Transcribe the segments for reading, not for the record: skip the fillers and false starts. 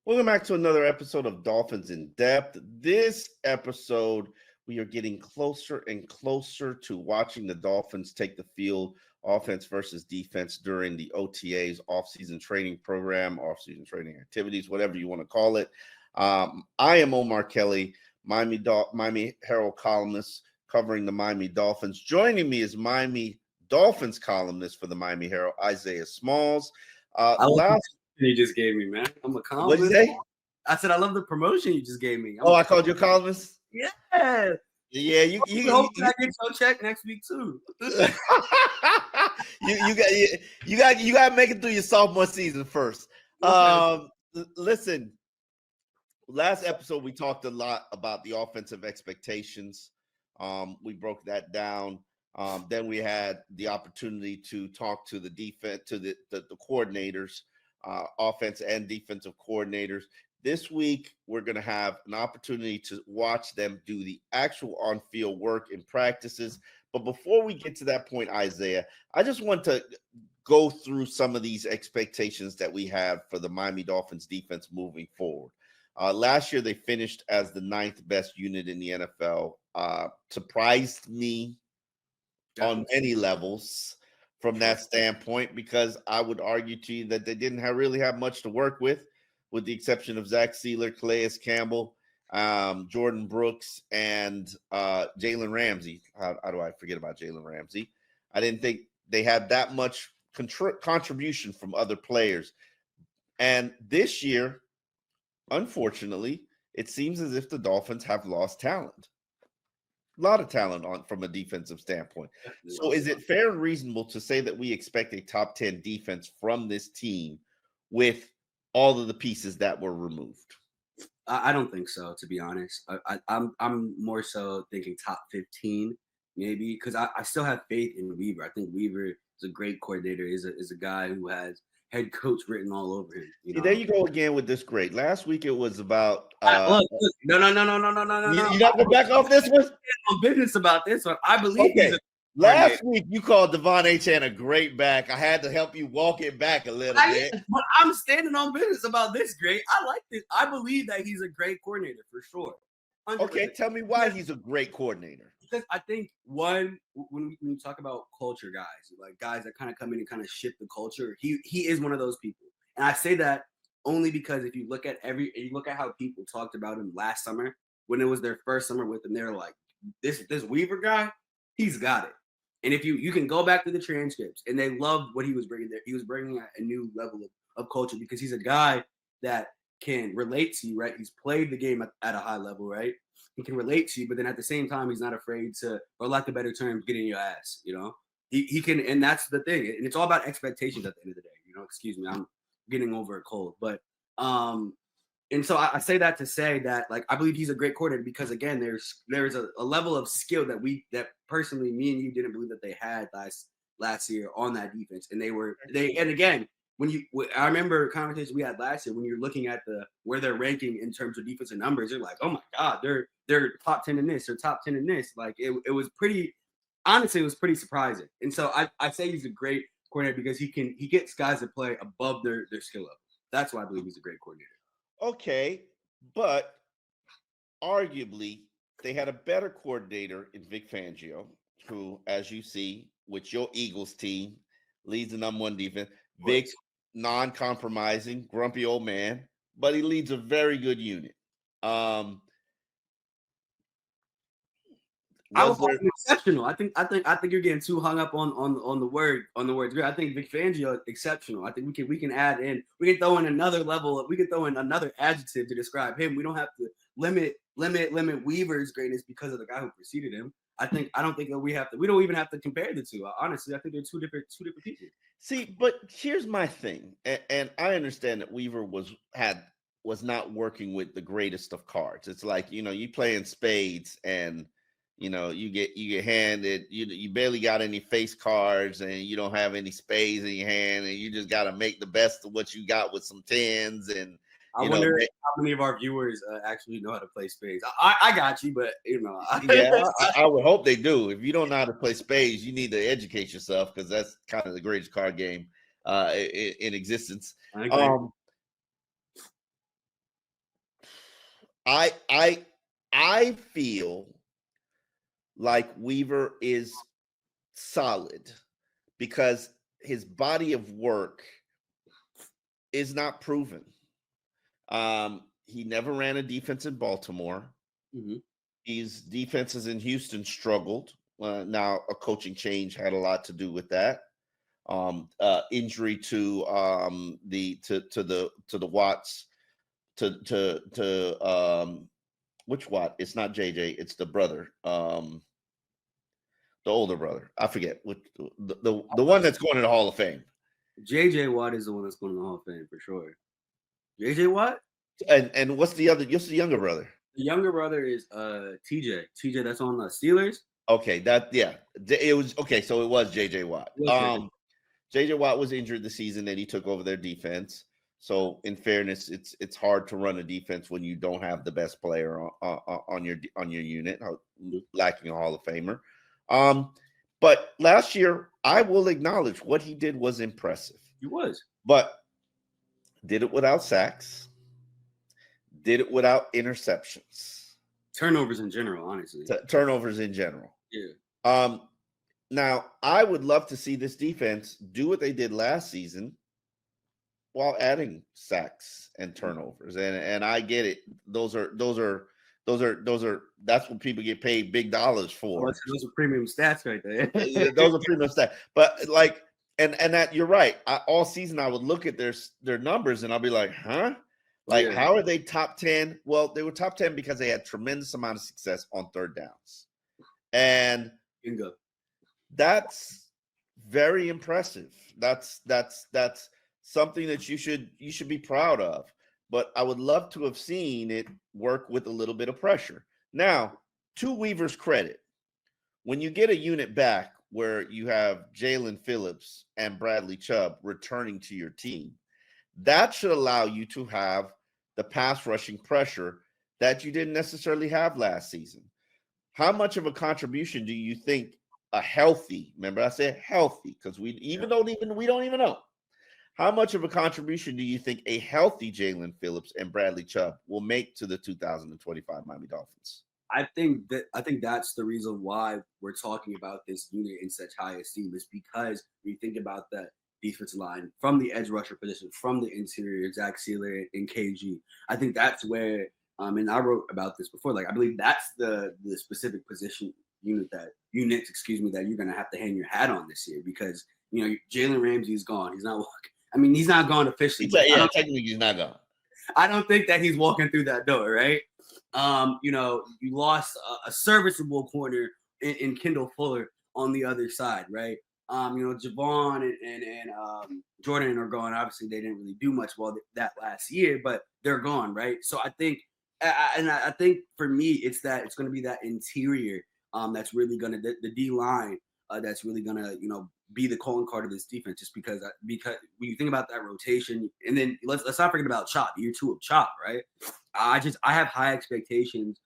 Welcome back to another episode of Dolphins in Depth. This episode, we are getting closer and closer to watching the Dolphins take the field, offense versus defense, during the OTAs, off-season training program, off-season training activities, whatever you want to call it. I am Omar Kelly, Miami Herald columnist covering the Miami Dolphins. Joining me is Miami Dolphins columnist for the Miami Herald, Isaiah Smalls. You just gave me, man. I'm a columnist. What'd you say? I said I love the promotion you just gave me. I called you a columnist? Yeah. Yeah, you hope I get your check next week too. you got to make it through your sophomore season first. Listen, last episode we talked a lot about the offensive expectations. We broke that down. Then we had the opportunity to talk to the defense, to the coordinators, offense and defensive coordinators. This week, we're going to have an opportunity to watch them do the actual on-field work in practices. But before we get to that point, Isaiah, I just want to go through some of these expectations that we have for the Miami Dolphins defense moving forward. Last year, they finished as the 9th best unit in the NFL. Surprised me on many levels from that standpoint, because I would argue to you that they didn't really have much to work with the exception of Zach Sealer, Calais Campbell, Jordan Brooks, and Jalen Ramsey. How do I forget about Jalen Ramsey? I didn't think they had that much contribution from other players. And this year, unfortunately, it seems as if the Dolphins have lost talent. A lot of talent from a defensive standpoint. So is it fair and reasonable to say that we expect a top 10 defense from this team with all of the pieces that were removed? I don't think so, to be honest. I'm more so thinking top 15, maybe, because I still have faith in Weaver. I think Weaver is a great coordinator, is a guy who has head coach written all over him. See, there you go again with this great. Last week it was about look, no. You not go back off this one? I'm business about this one. I believe he's last week you called Devon Achane a great back. I had to help you walk it back a little bit. But I'm standing on business about this great. I like this. I believe that he's a great coordinator for sure. 100%. Okay, tell me why he's a great coordinator. Because I think, one, when you talk about culture guys, like guys that kind of come in and kind of shift the culture, he is one of those people. And I say that only because if you look at how people talked about him last summer, when it was their first summer with him, they're like, this Weaver guy, he's got it. And if you can go back to the transcripts, and they loved what he was bringing there. He was bringing a new level of culture, because he's a guy that can relate to you, right? He's played the game at a high level, right? He can relate to you, but then at the same time, he's not afraid to, or lack of better terms, get in your ass, you know? He can, and that's the thing. And it's all about expectations at the end of the day, you know? Excuse me, I'm getting over a cold. But, and so I say that to say that, like, I believe he's a great coordinator because, again, there's a level of skill that personally me and you didn't believe that they had last year on that defense. And and again, I remember conversations we had last year when you're looking at where they're ranking in terms of defensive numbers, you're like, oh my God, they're top 10 in this or top 10 in this. Like it was pretty, honestly, it was pretty surprising. And so I say he's a great coordinator because he gets guys to play above their skill level. That's why I believe he's a great coordinator. Okay, but arguably they had a better coordinator in Vic Fangio, who, as you see, with your Eagles team, leads the number one defense. Vic, non-compromising, grumpy old man, but he leads a very good unit. I would call him exceptional. I think you're getting too hung up on the words. I think Vic Fangio exceptional. I think we can add in. We can throw in another level. We can throw in another adjective to describe him. We don't have to limit Weaver's greatness because of the guy who preceded him. I don't think that we don't even have to compare the two. Honestly, I think they're two different people. See, but here's my thing, and I understand that Weaver was not working with the greatest of cards. It's like, you play in spades and you get handed, you barely got any face cards and you don't have any spades in your hand, and you just got to make the best of what you got with some tens. And I wonder how many of our viewers actually know how to play spades. I got you, but I would hope they do. If you don't know how to play spades, you need to educate yourself, because that's kind of the greatest card game in existence. I feel like Weaver is solid because his body of work is not proven. He never ran a defense in Baltimore. Mm-hmm. His defenses in Houston struggled. Now a coaching change had a lot to do with that. Injury to the Watts to which Watt? It's not JJ. It's the brother. The older brother. I forget what the one that's going to the Hall of Fame. JJ Watt is the one that's going to the Hall of Fame for sure. JJ Watt? And what's the other? What's the younger brother? The younger brother is TJ. TJ that's on the Steelers. Okay, it was okay. So it was JJ Watt. JJ Watt was injured the season that he took over their defense. So in fairness, it's hard to run a defense when you don't have the best player on your unit, lacking a Hall of Famer. But last year, I will acknowledge what he did was impressive. He was, but did it without sacks. Did it without interceptions. Turnovers in general, honestly. Turnovers in general. Yeah. Now, I would love to see this defense do what they did last season while adding sacks and turnovers. And I get it. That's what people get paid big dollars for. Those are premium stats right there. Those are premium stats. But like, and that you're right. All season I would look at their numbers and I'll be like, huh? Like, how are they top 10? Well, they were top 10 because they had tremendous amount of success on third downs. And Bingo. That's very impressive. That's something that you should be proud of. But I would love to have seen it work with a little bit of pressure. Now, to Weaver's credit, when you get a unit back where you have Jalen Phillips and Bradley Chubb returning to your team, that should allow you to have the pass rushing pressure that you didn't necessarily have last season. How much of a contribution do you think a healthy, remember I said healthy, because we don't even know. How much of a contribution do you think a healthy Jalen Phillips and Bradley Chubb will make to the 2025 Miami Dolphins? I think that's the reason why we're talking about this unit in such high esteem, is because when you think about that defensive line from the edge rusher position, from the interior, Zach Sealer and KG. I think that's where, and I wrote about this before, like I believe that's the specific position units, that you're going to have to hang your hat on this year, because, you know, Jalen Ramsey is gone. He's not walking. I mean, he's not gone officially. Technically he's not gone. I don't think that he's walking through that door, right? You know, you lost a serviceable corner in Kendall Fuller on the other side, right? You know, Jevon and Jordan are gone. Obviously, they didn't really do much well that last year, but they're gone, right? So I think, I think for me, it's going to be that interior that's really going to, the D line that's really going to, you know, be the calling card of this defense, just because when you think about that rotation, and then let's not forget about Chop, year 2 of Chop, right? I have high expectations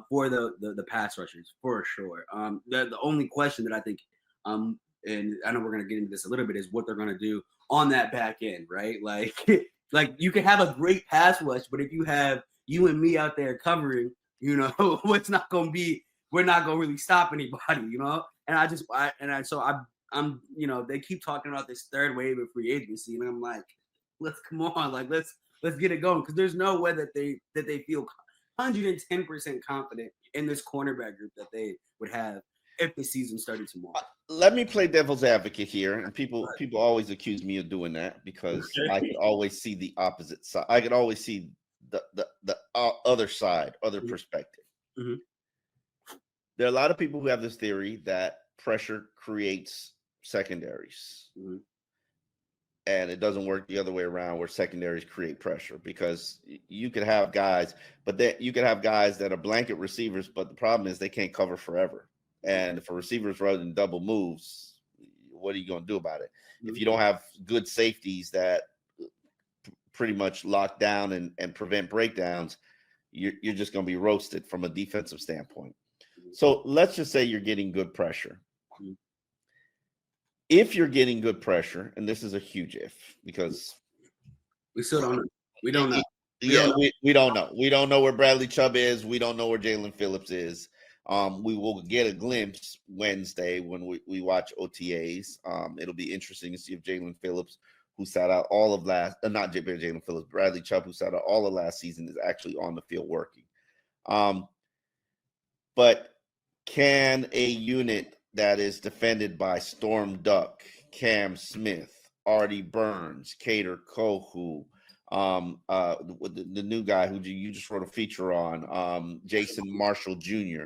for the pass rushers for sure. The only question that I think, and I know we're gonna get into this a little bit, is what they're gonna do on that back end, right? Like you can have a great pass rush, but if you have you and me out there covering, you know, we're not gonna really stop anybody, you know. And I'm, you know, they keep talking about this third wave of free agency, and I'm like, let's get it going, because there's no way that they feel 110% confident in this cornerback group that they would have if the season started tomorrow. Let me play devil's advocate here, and people always accuse me of doing that, because I could always see the opposite side. I could always see the other side, other perspective. Mm-hmm. There are a lot of people who have this theory that pressure creates secondaries. Mm-hmm. And it doesn't work the other way around, where secondaries create pressure, because you could have guys, you could have guys that are blanket receivers, but the problem is they can't cover forever. And if a receiver's running double moves, what are you going to do about it? Mm-hmm. If you don't have good safeties that pretty much lock down and prevent breakdowns, you're just going to be roasted from a defensive standpoint. Mm-hmm. So let's just say you're getting good pressure. Mm-hmm. If you're getting good pressure, and this is a huge if, because we still don't know. We don't know. Yeah, we don't know. We don't know where Bradley Chubb is. We don't know where Jalen Phillips is. We will get a glimpse Wednesday when we watch OTAs. It'll be interesting to see if Jalen Phillips, who sat out all of not Jalen Phillips, Bradley Chubb, who sat out all of last season, is actually on the field working. But can a unit that is defended by Storm Duck, Cam Smith, Artie Burns, Cater Kohu, the new guy who you just wrote a feature on, Jason Marshall Jr.,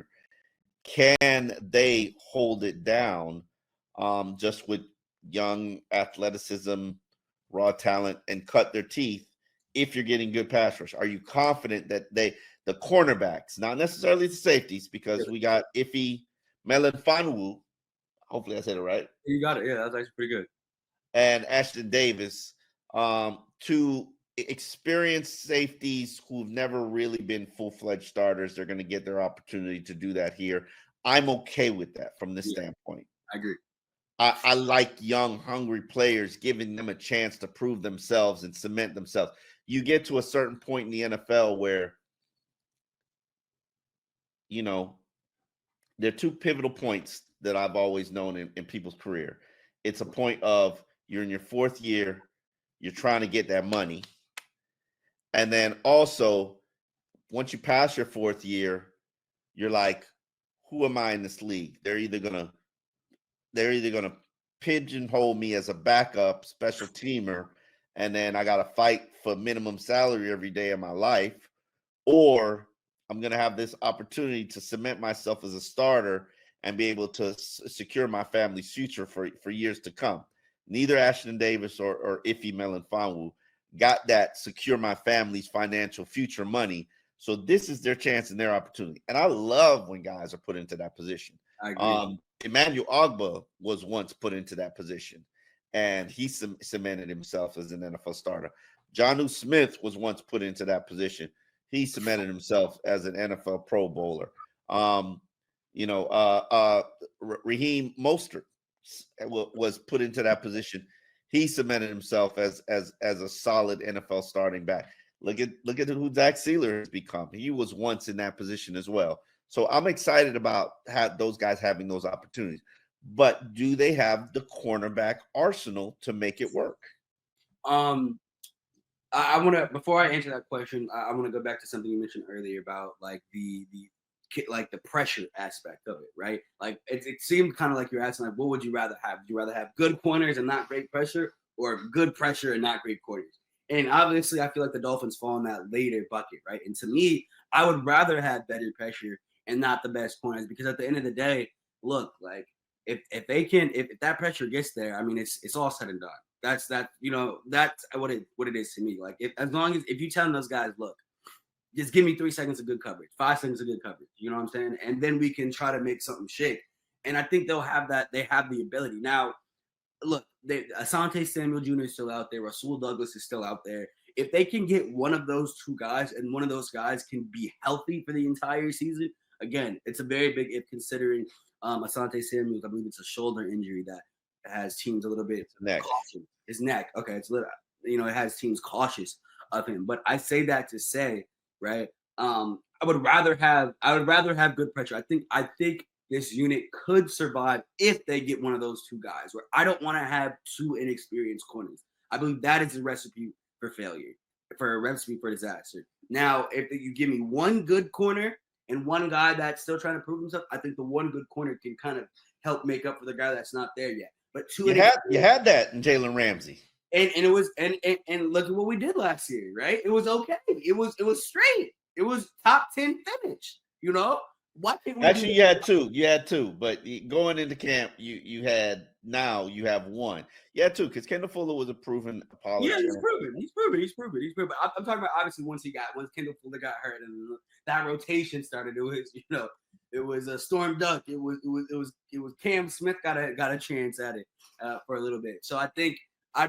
can they hold it down just with young athleticism, raw talent, and cut their teeth if you're getting good pass rush? Are you confident that the cornerbacks, not necessarily the safeties, because we got Iffy Melanfanwu, hopefully I said it right. You got it. Yeah, that's actually pretty good. And Ashton Davis, two experienced safeties who've never really been full-fledged starters. They're going to get their opportunity to do that here. I'm okay with that from this standpoint. I agree. I like young, hungry players, giving them a chance to prove themselves and cement themselves. You get to a certain point in the NFL where, there are two pivotal points that I've always known in people's career. It's a point of you're in your fourth year, you're trying to get that money. And then also, once you pass your fourth year, you're like, who am I in this league? They're either gonna pigeonhole me as a backup special teamer, and then I gotta fight for minimum salary every day of my life, or I'm gonna have this opportunity to cement myself as a starter and be able to secure my family's future for years to come. Neither Ashton Davis or Iffy Melanfanwu got that secure my family's financial future money. So this is their chance and their opportunity. And I love when guys are put into that position. I agree. Emmanuel Ogbah was once put into that position, and he cemented himself as an NFL starter. Jonnu Smith was once put into that position. He cemented himself as an NFL Pro Bowler. Raheem Mostert was put into that position. He cemented himself as a solid NFL starting back. Look at who Zach Sealer has become. He was once in that position as well. So I'm excited about those guys having those opportunities. But do they have the cornerback arsenal to make it work? I want to, before I answer that question, I want to go back to something you mentioned earlier about like the pressure aspect of it, right? Like it seemed kind of like you're asking, like, what would you rather have? Would you rather have good corners and not great pressure, or good pressure and not great corners? And obviously, I feel like the Dolphins fall in that later bucket, right? And to me, I would rather have better pressure and not the best corners, because at the end of the day, look, like if that pressure gets there, I mean, it's all said and done. That's what it is to me. Like if you telling those guys, look, just give me 3 seconds of good coverage, 5 seconds of good coverage, you know what I'm saying? And then we can try to make something shake. And I think they'll have that. They have the ability. Now, look, Asante Samuel Jr. is still out there. Rasul Douglas is still out there. If they can get one of those two guys, and one of those guys can be healthy for the entire season, again, it's a very big if, considering Asante Samuel, I believe it's a shoulder injury that has teams a little bit cautious. His neck. Okay, it's it has teams cautious of him. But I say that to say, right, I would rather have good pressure. I think this unit could survive if they get one of those two guys, where I don't want to have two inexperienced corners. I believe that is a recipe for failure, for a recipe for disaster. Now, if you give me one good corner and one guy that's still trying to prove himself, I think the one good corner can kind of help make up for the guy that's not there yet. But you had that in Jalen Ramsey. And it was and look at what we did last year, right? It was okay. It was straight. It was top 10 finish, you know? Why can't we Actually, you had two, but going into camp, you have one. You had two, because Kendall Fuller was a proven apologist. Yeah, he's proven. I'm talking about, obviously, once Kendall Fuller got hurt and that rotation started, it was a Storm Duck. It was Cam Smith got a chance at it for a little bit. So I think I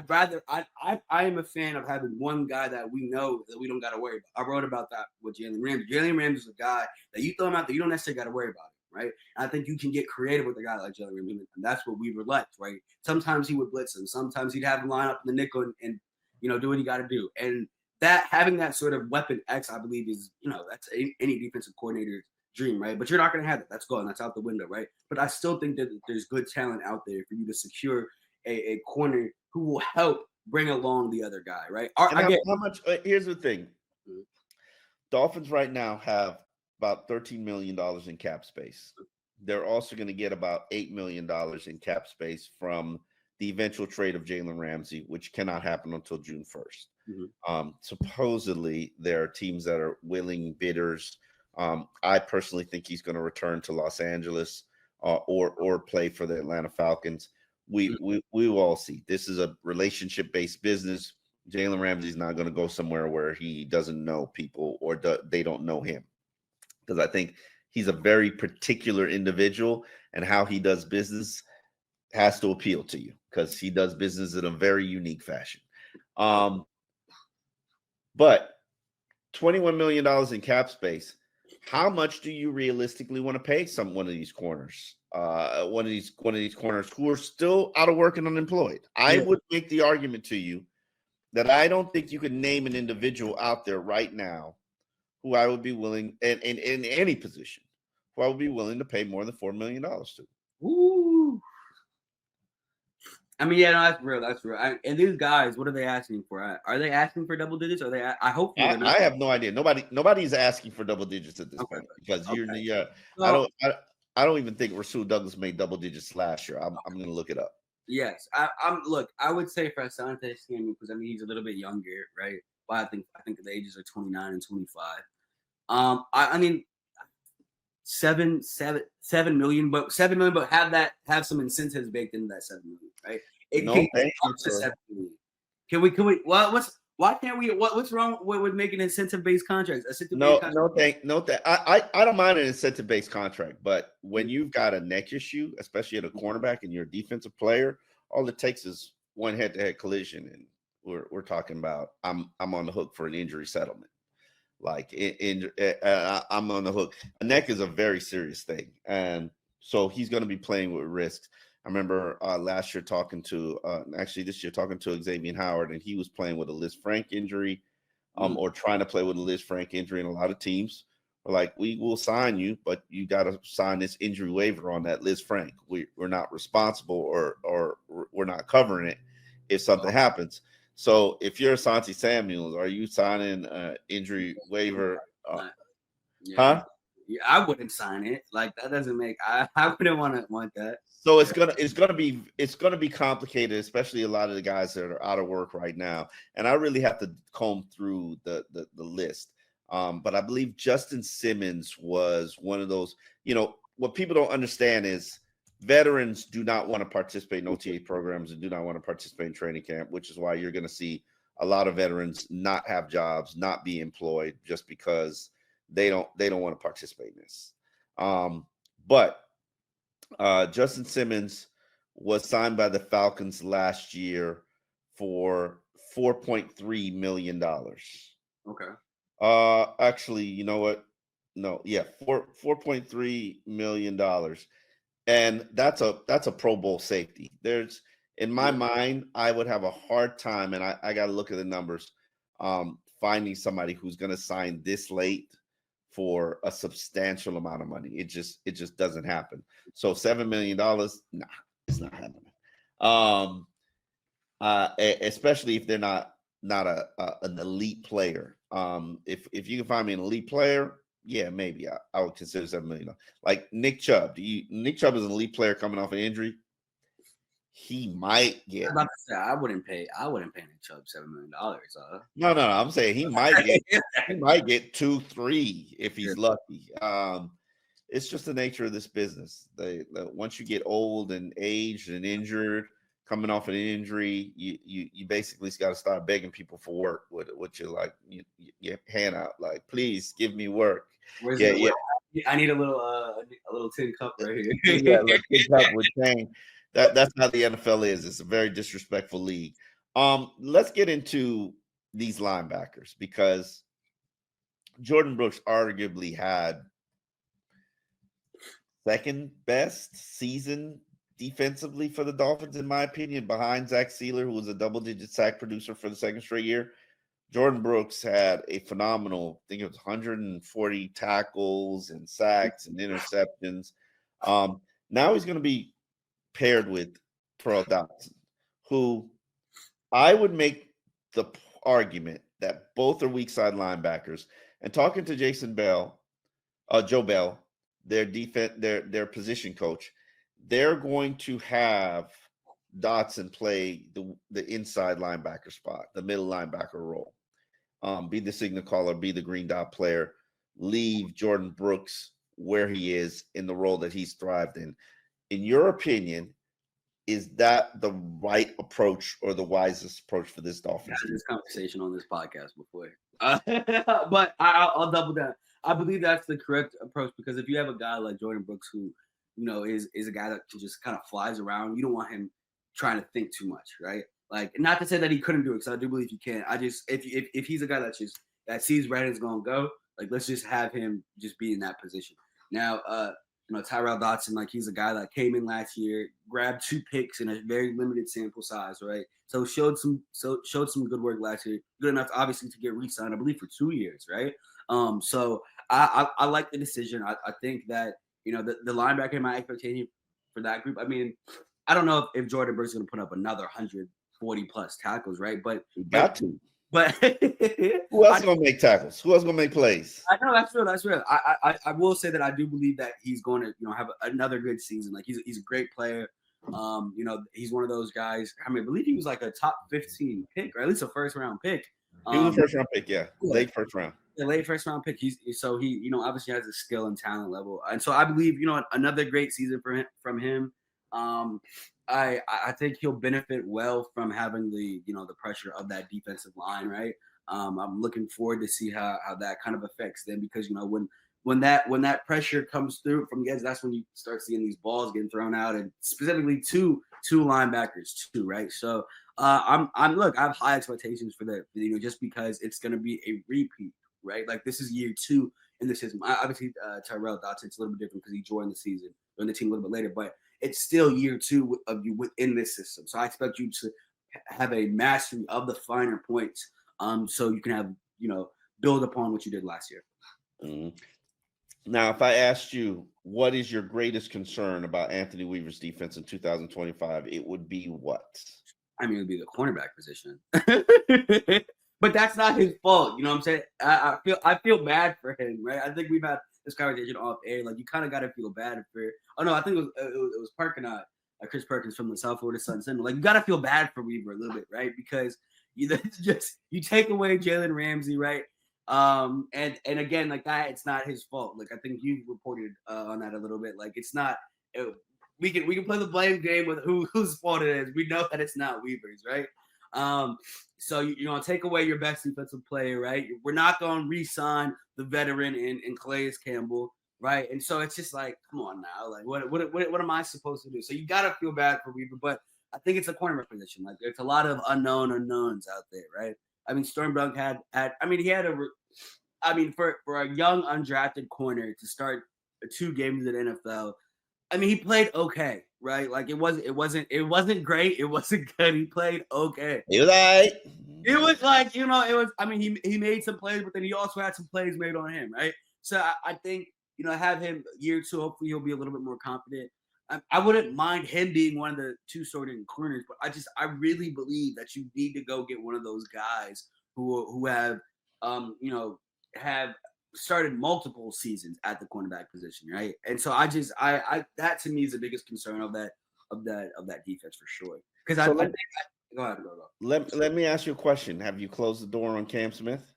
am a fan of having one guy that we know that we don't got to worry about. I wrote about that with Jalen Ramsey. Jalen Ramsey is a guy that you throw him out there, you don't necessarily got to worry about it, right? And I think you can get creative with a guy like Jalen Ramsey, and that's what we liked, right? Sometimes he would blitz him. Sometimes he'd have him line up in the nickel and do what he got to do. And that having that sort of weapon X, I believe, is that's any defensive coordinator's dream, right? But you're not going to have that. That's gone. That's out the window, right? But I still think that there's good talent out there for you to secure a corner who will help bring along the other guy, right? How much? Here's the thing: Mhm. Dolphins right now have about $13 million in cap space. They're also going to get about $8 million in cap space from the eventual trade of Jalen Ramsey, which cannot happen until June 1st. Supposedly, there are teams that are willing bidders. I personally think he's going to return to Los Angeles or play for the Atlanta Falcons. We will all see. This is a relationship-based business. Jalen Ramsey's not going to go somewhere where he doesn't know people or they don't know him, because I think he's a very particular individual, and how he does business has to appeal to you because he does business in a very unique fashion. But $21 million in cap space, how much do you realistically want to pay one of these corners? One of these corners who are still out of work and unemployed. I would make the argument to you that I don't think you could name an individual out there right now who I would be willing, in any position, who I would be willing to pay more than $4 million to. Ooh. I mean, yeah, no, that's real. That's real. And these guys, what are they asking for? Are they asking for double digits? Are they? I hope they're not. I have no idea. Nobody's asking for double digits at this point, because I don't even think Rasul Douglas made double digits last year. I'm going to look it up. Yes, look, I would say for Asante Samuel, because I mean he's a little bit younger, right? But I think the ages are 29 and 25. I mean, 7 million, but 7 million, but have some incentives baked into that 7 million, right? It No, can thank up you, to sir. 7 million. Can we? Why can't we? What's wrong with making incentive-based contracts? No, I don't mind an incentive-based contract, but when you've got a neck issue, especially at a cornerback, and you're a defensive player, all it takes is one head-to-head collision, and we're talking about I'm on the hook for an injury settlement. Like I'm on the hook. A neck is a very serious thing, and so he's going to be playing with risks. I remember last year talking to this year talking to Xavier Howard, and he was playing with a Liz Frank injury, or trying to play with a Liz Frank injury, and a lot of teams were like, "We will sign you, but you got to sign this injury waiver on that Liz Frank. We're not responsible, or we're not covering it if something happens." So if you're Asante Samuels, are you signing an injury waiver? Yeah, I wouldn't sign it. Like that doesn't make. I wouldn't want that. So it's gonna be complicated, especially a lot of the guys that are out of work right now. And I really have to comb through the list. But I believe Justin Simmons was one of those. What people don't understand is veterans do not want to participate in OTA programs and do not want to participate in training camp, which is why you're going to see a lot of veterans not have jobs, not be employed, just because they don't want to participate in this. But Justin Simmons was signed by the Falcons last year for $4.3 million. Okay. Actually, you know what? No, yeah, $4.3 million. And that's a Pro Bowl safety. There's, in my mind, I would have a hard time, and I got to look at the numbers, finding somebody who's going to sign this late for a substantial amount of money. It just doesn't happen. So $7 million, nah, it's not happening. Especially if they're not an elite player. If you can find me an elite player, yeah, maybe I would consider $7 million. Like Nick Chubb. Nick Chubb is an elite player coming off an injury. He might get. I'm about to say, I wouldn't pay Nick Chubb $7 million. No. I'm saying he might get 2-3 if he's lucky. It's just the nature of this business. Once you get old and aged and injured, coming off an injury, you basically got to start begging people for work. What you like, your hand out, like, please give me work. I need a little tin cup right here. Yeah, like tin cup with chain. That's how the NFL is. It's a very disrespectful league. Let's get into these linebackers, because Jordan Brooks arguably had second best season defensively for the Dolphins, in my opinion, behind Zach Sealer, who was a double-digit sack producer for the second straight year. Jordan Brooks had a phenomenal, I think it was 140 tackles and sacks and interceptions. Now he's going to be paired with Terrell Dodson, who I would make the argument that both are weak side linebackers. And talking to Joe Bell, their their position coach, they're going to have Dotson play the inside linebacker spot, the middle linebacker role, be the signal caller, be the green dot player, leave Jordan Brooks where he is in the role that he's thrived in. In your opinion, is that the right approach or the wisest approach for this Dolphins Had team? this conversation on this podcast before, but I'll double down. I believe that's the correct approach because if you have a guy like Jordan Brooks who, is a guy that can just kind of flies around, you don't want him trying to think too much, right? Like, not to say that he couldn't do it, because I do believe he can. I just if he's a guy that sees right and is gonna go, like, let's just have him just be in that position. Now, Tyrell Dodson, like, he's a guy that came in last year, grabbed 2 picks in a very limited sample size, right? So showed some good work last year, good enough obviously to get re-signed, I believe, for 2 years, right? So I like the decision. I think that the linebacker, my expectation for that group. I mean, I don't know if Jordan Brooks is going to put up another 140 plus tackles, right? But You got to. But Who else is going to make tackles? Who else is going to make plays? I know that's real. That's real. I will say that I do believe that he's going to have another good season. Like, he's a great player. He's one of those guys. I mean, I believe he was like a top 15 pick, or at least a first round pick. He was a first round pick, yeah, late first round. The late first round pick. He obviously has a skill and talent level, and so I believe another great season from him. I think he'll benefit well from having the pressure of that defensive line, right? I'm looking forward to see how that kind of affects them, because when that pressure comes through from guys, that's when you start seeing these balls getting thrown out, and specifically two linebackers too, right? So I have high expectations for that, just because it's going to be a repeat, right? Like, this is year 2 in the system. Obviously, Tyrell Dodson's a little bit different because he joined the team a little bit later, but it's still year 2 of you within this system. So I expect you to have a mastery of the finer points, so you can have build upon what you did last year. Mm-hmm. Now, if I asked you, what is your greatest concern about Anthony Weaver's defense in 2025, it would be what? I mean, it would be the cornerback position. But that's not his fault. You know what I'm saying? I feel bad for him, right? I think we've had this conversation off air. Like, you kind of got to feel bad for. Oh no, I think it was Chris Perkins from the South Florida Sun Sentinel. Like, you got to feel bad for Weaver a little bit, right? Because you take away Jalen Ramsey, right? And again, like, that, it's not his fault. Like, I think you reported on that a little bit. Like, it's not. We can play the blame game with whose fault it is. We know that it's not Weaver's, right? So take away your best defensive player, right? We're not going to re-sign the veteran in Calais Campbell, right? And so it's just like, come on now, like, what am I supposed to do? So you got to feel bad for Weaver, but I think it's a cornerback position. Like, there's a lot of unknowns out there, right? I mean, Stormbrook for a young undrafted corner to start 2 games in the NFL. I mean, he played okay, right? Like, it wasn't great. It wasn't good. He played okay. He was all right. It was like, it was. I mean, he made some plays, but then he also had some plays made on him, right? So I think have him year 2. Hopefully, he'll be a little bit more confident. I wouldn't mind him being one of the 2 starting corners, but I really believe that you need to go get one of those guys who have have started multiple seasons at the cornerback position, right? And so I that to me is the biggest concern of that defense for sure. Because go ahead. Let me ask you a question. Have you closed the door on Cam Smith?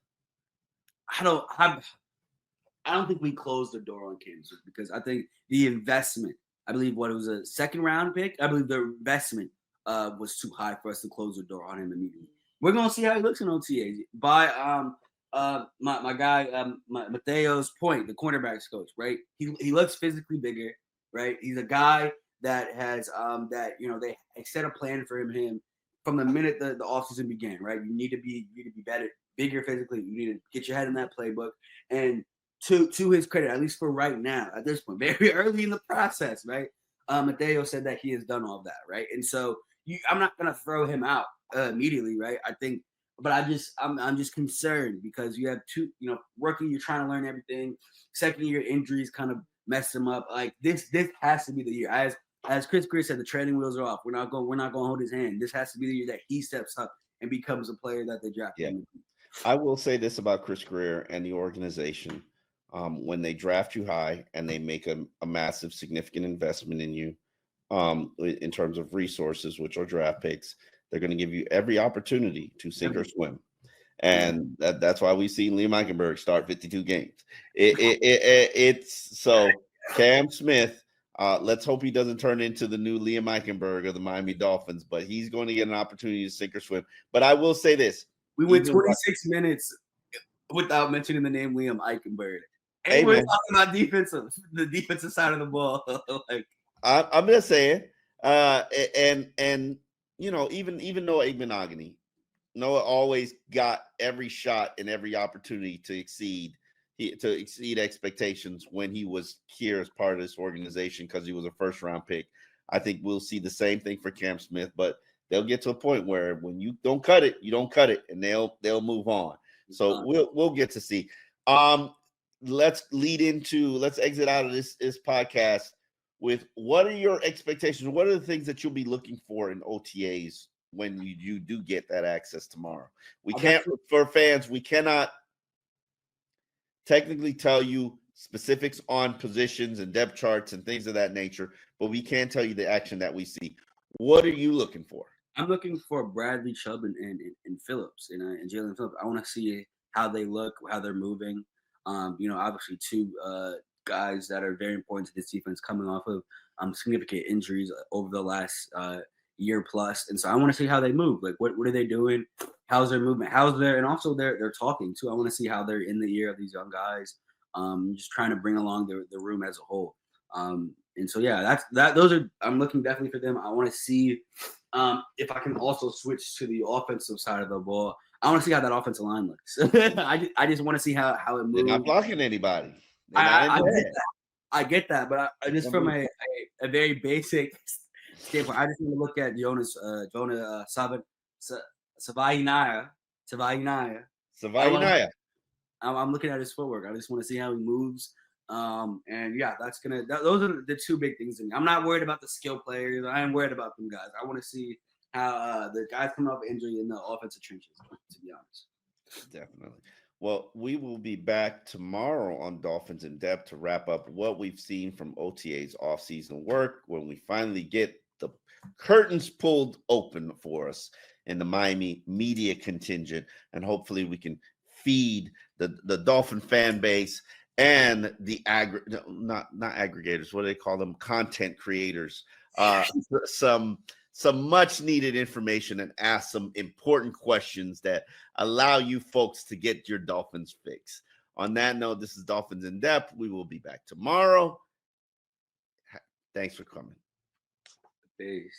I don't think we closed the door on Cam Smith, because I think the investment, I believe it was a 2nd round pick. I believe the investment was too high for us to close the door on him immediately. We're gonna see how he looks in OTAs. By my guy Mateo's point, the cornerbacks coach, right? He looks physically bigger, right? He's a guy that has they set a plan for him from the minute the offseason began, right? You need to be better, bigger physically. You need to get your head in that playbook. And to his credit, at least for right now, at this point, very early in the process, right? Mateo said that he has done all of that, right? And so I'm not gonna throw him out immediately, right? I think But I'm just concerned because you have two, rookie, you're trying to learn everything. Second year injuries kind of mess him up. Like this has to be the year. As Chris Greer said, the training wheels are off. We're not going to hold his hand. This has to be the year that he steps up and becomes a player that they draft. Yeah. I will say this about Chris Greer and the organization. When they draft you high and they make a massive, significant investment in you, in terms of resources, which are draft picks, they're going to give you every opportunity to sink or swim. And that's why we've seen Liam Eichenberg start 52 games. It's so Cam Smith. Let's hope he doesn't turn into the new Liam Eichenberg of the Miami Dolphins, but he's going to get an opportunity to sink or swim. But I will say this. We went 26 minutes without mentioning the name Liam Eichenberg. And we're talking about the defensive side of the ball. Like, I'm just saying, and even Noah Igbenogany, Noah always got every shot and every opportunity to exceed expectations when he was here as part of this organization because he was a first-round pick. I think we'll see the same thing for Cam Smith, but they'll get to a point where when you don't cut it, you don't cut it, and they'll move on. So we'll get to see. Let's exit out of this podcast with what are your expectations? What are the things that you'll be looking for in OTAs when you do get that access tomorrow? For fans, we cannot technically tell you specifics on positions and depth charts and things of that nature, but we can tell you the action that we see. What are you looking for? I'm looking for Bradley Chubb and Phillips and Jalen Phillips. I want to see how they look, how they're moving. Obviously two guys that are very important to this defense coming off of significant injuries over the last year plus. And so I want to see how they move. Like what are they doing? How's their movement? And also they're talking too. I want to see how they're in the ear of these young guys. Just trying to bring along the room as a whole. And so I'm looking definitely for them. I want to see if I can also switch to the offensive side of the ball. I want to see how that offensive line looks. I just want to see how it moves. They're not blocking anybody. I get that, but I just from a very basic standpoint, I just want to look at Jonah Savainaya. I'm looking at his footwork. I just want to see how he moves. And yeah, those are the two big things to me. I'm not worried about the skill players. I am worried about them guys. I want to see how the guys coming off injury in the offensive trenches, to be honest. Definitely. Well, we will be back tomorrow on Dolphins in Depth to wrap up what we've seen from OTA's offseason work when we finally get the curtains pulled open for us in the Miami media contingent. And hopefully we can feed the Dolphin fan base and the not aggregators, what do they call them? Content creators. Some much needed information and ask some important questions that allow you folks to get your Dolphins fix. On that note, this is Dolphins in Depth. We will be back tomorrow. Thanks for coming. Peace.